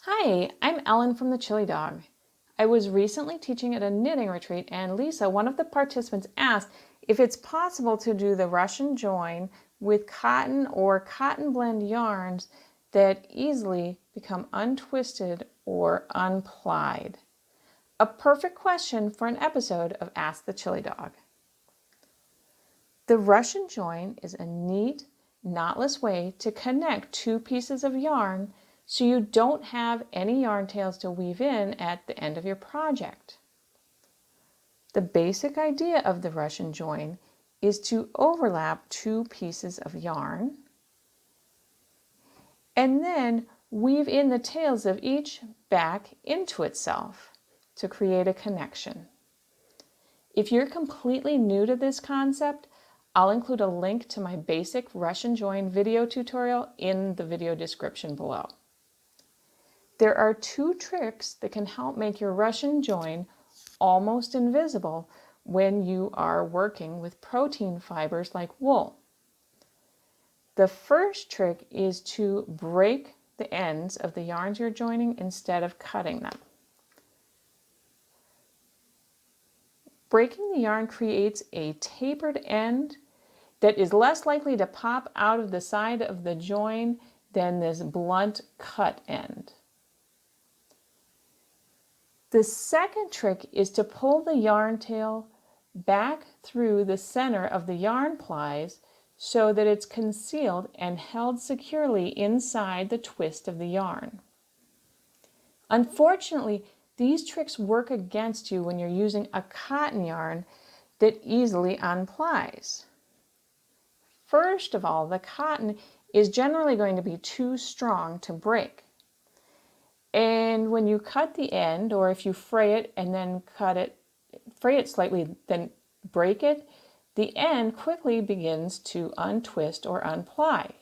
Hi, I'm Ellen from the Chili Dog. I was recently teaching at a knitting retreat, and Lisa, one of the participants, asked if it's possible to do the Russian join with cotton or cotton blend yarns that easily become untwisted or unplied. A perfect question for an episode of Ask the Chili Dog. The Russian join is a neat, knotless way to connect two pieces of yarn so you don't have any yarn tails to weave in at the end of your project. The basic idea of the Russian join is to overlap two pieces of yarn and then weave in the tails of each back into itself to create a connection. If you're completely new to this concept, I'll include a link to my basic Russian join video tutorial in the video description below. There are two tricks that can help make your Russian join almost invisible when you are working with protein fibers like wool. The first trick is to break the ends of the yarns you're joining instead of cutting them. Breaking the yarn creates a tapered end that is less likely to pop out of the side of the join than this blunt cut end. The second trick is to pull the yarn tail back through the center of the yarn plies so that it's concealed and held securely inside the twist of the yarn. Unfortunately, these tricks work against you when you're using a cotton yarn that easily unplies. First of all, the cotton is generally going to be too strong to break. And when you cut the end, or if you fray it and then fray it slightly, then break it, the end quickly begins to untwist or unply.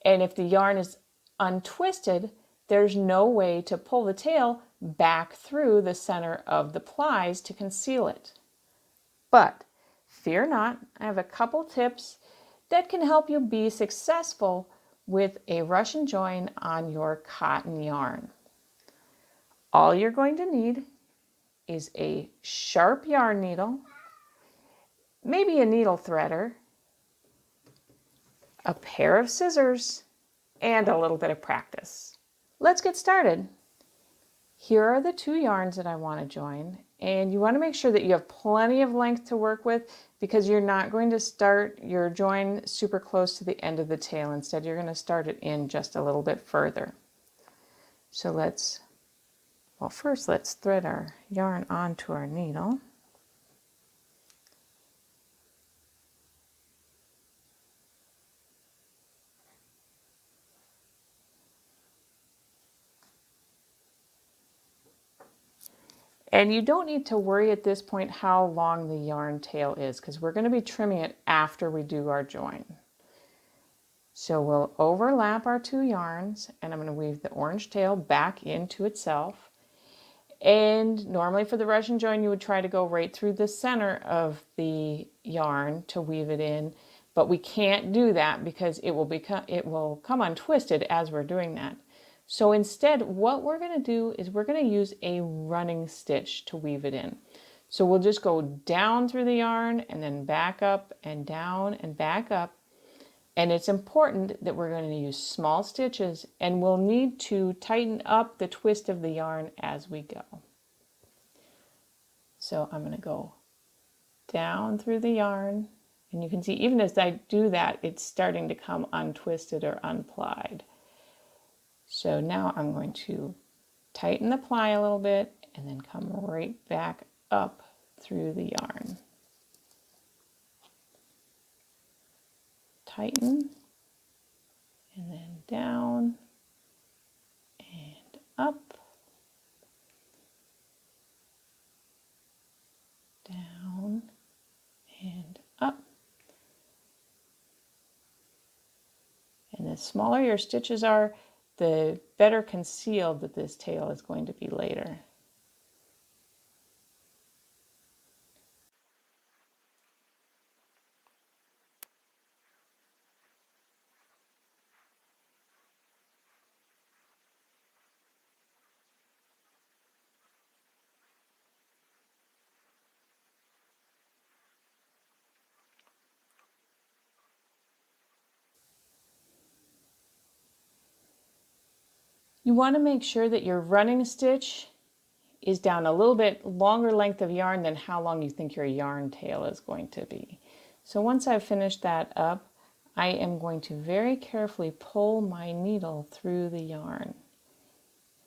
And if the yarn is untwisted, there's no way to pull the tail back through the center of the plies to conceal it. But fear not, I have a couple tips that can help you be successful with a Russian join on your cotton yarn. All you're going to need is a sharp yarn needle, maybe a needle threader, a pair of scissors, and a little bit of practice. Let's get started. Here are the two yarns that I want to join, and you want to make sure that you have plenty of length to work with because you're not going to start your join super close to the end of the tail. Instead, you're going to start it in just a little bit further. So first let's thread our yarn onto our needle. And you don't need to worry at this point how long the yarn tail is because we're going to be trimming it after we do our join. So we'll overlap our two yarns and I'm going to weave the orange tail back into itself. And normally for the Russian join you would try to go right through the center of the yarn to weave it in, but we can't do that because it will come untwisted as we're doing that. So instead, what we're going to do is we're going to use a running stitch to weave it in. So we'll just go down through the yarn and then back up and down and back up. And it's important that we're going to use small stitches and we'll need to tighten up the twist of the yarn as we go. So I'm going to go down through the yarn and you can see even as I do that, it's starting to come untwisted or unplied. So now I'm going to tighten the ply a little bit and then come right back up through the yarn. Tighten and then down and up, down and up. And the smaller your stitches are, the better concealed that this tail is going to be later. You want to make sure that your running stitch is down a little bit longer length of yarn than how long you think your yarn tail is going to be. So once I've finished that up, I am going to very carefully pull my needle through the yarn.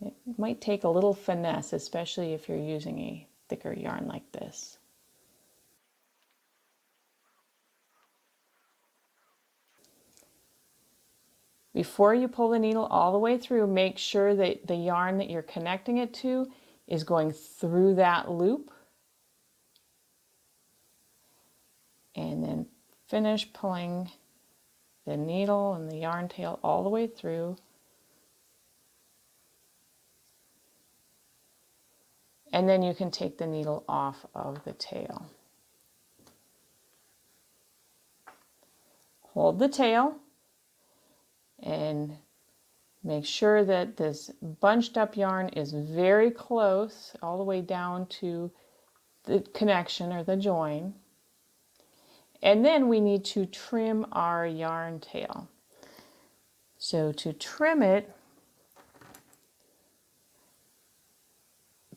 It might take a little finesse, especially if you're using a thicker yarn like this. Before you pull the needle all the way through, make sure that the yarn that you're connecting it to is going through that loop. And then finish pulling the needle and the yarn tail all the way through. And then you can take the needle off of the tail. Hold the tail and make sure that this bunched up yarn is very close all the way down to the connection or the join. And then we need to trim our yarn tail. So to trim it,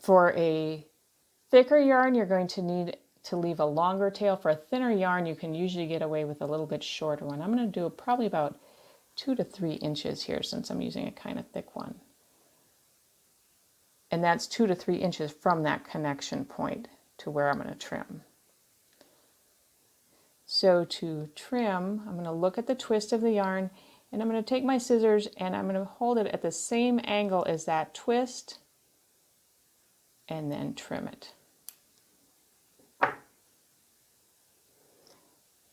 for a thicker yarn, you're going to need to leave a longer tail. For a thinner yarn, you can usually get away with a little bit shorter one. I'm going to do probably about 2 to 3 inches here since I'm using a kind of thick one. And that's 2 to 3 inches from that connection point to where I'm going to trim. So to trim, I'm going to look at the twist of the yarn and I'm going to take my scissors and I'm going to hold it at the same angle as that twist and then trim it.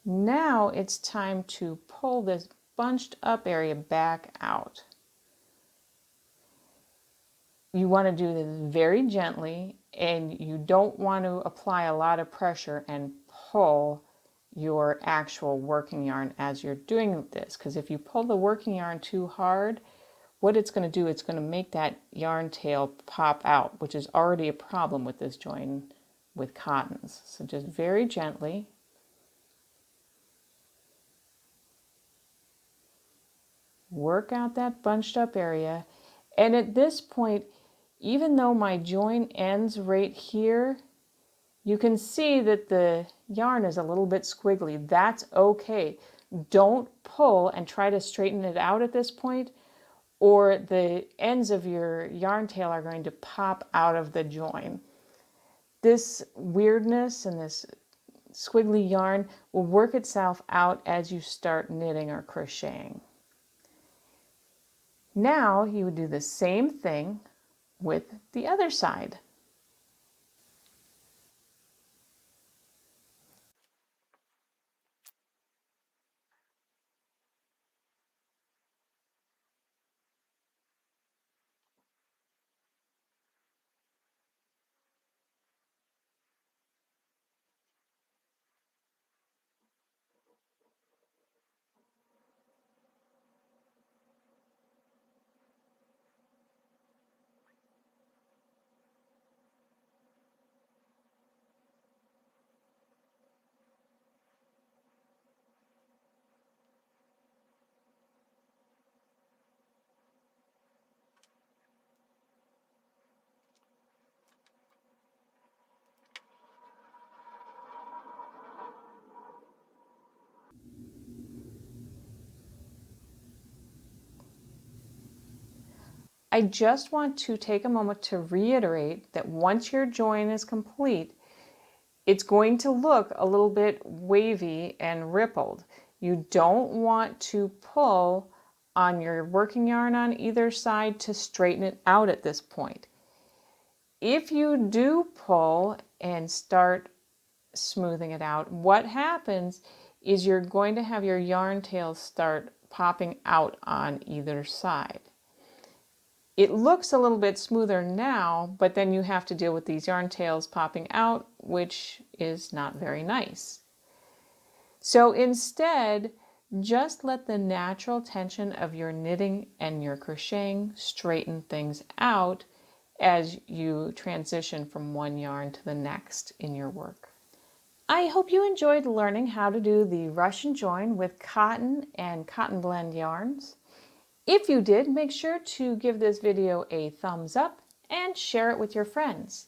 Now it's time to pull this bunched up area back out. You want to do this very gently and you don't want to apply a lot of pressure and pull your actual working yarn as you're doing this, because if you pull the working yarn too hard, what it's going to do, it's going to make that yarn tail pop out, which is already a problem with this join with cottons. So just very gently. Work out that bunched up area. And at this point, even though my join ends right here, you can see that the yarn is a little bit squiggly. That's okay. Don't pull and try to straighten it out at this point, or the ends of your yarn tail are going to pop out of the join. This weirdness and this squiggly yarn will work itself out as you start knitting or crocheting. Now you would do the same thing with the other side. I just want to take a moment to reiterate that once your join is complete, it's going to look a little bit wavy and rippled. You don't want to pull on your working yarn on either side to straighten it out at this point. If you do pull and start smoothing it out, what happens is you're going to have your yarn tails start popping out on either side. It looks a little bit smoother now, but then you have to deal with these yarn tails popping out, which is not very nice. So instead, just let the natural tension of your knitting and your crocheting straighten things out as you transition from one yarn to the next in your work. I hope you enjoyed learning how to do the Russian join with cotton and cotton blend yarns. If you did, make sure to give this video a thumbs up and share it with your friends.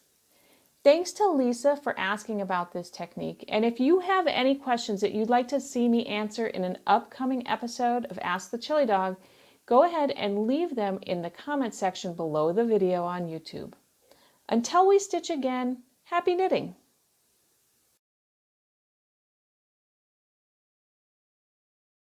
Thanks to Lisa for asking about this technique, and if you have any questions that you'd like to see me answer in an upcoming episode of Ask the Chili Dog, go ahead and leave them in the comment section below the video on YouTube. Until we stitch again, happy knitting!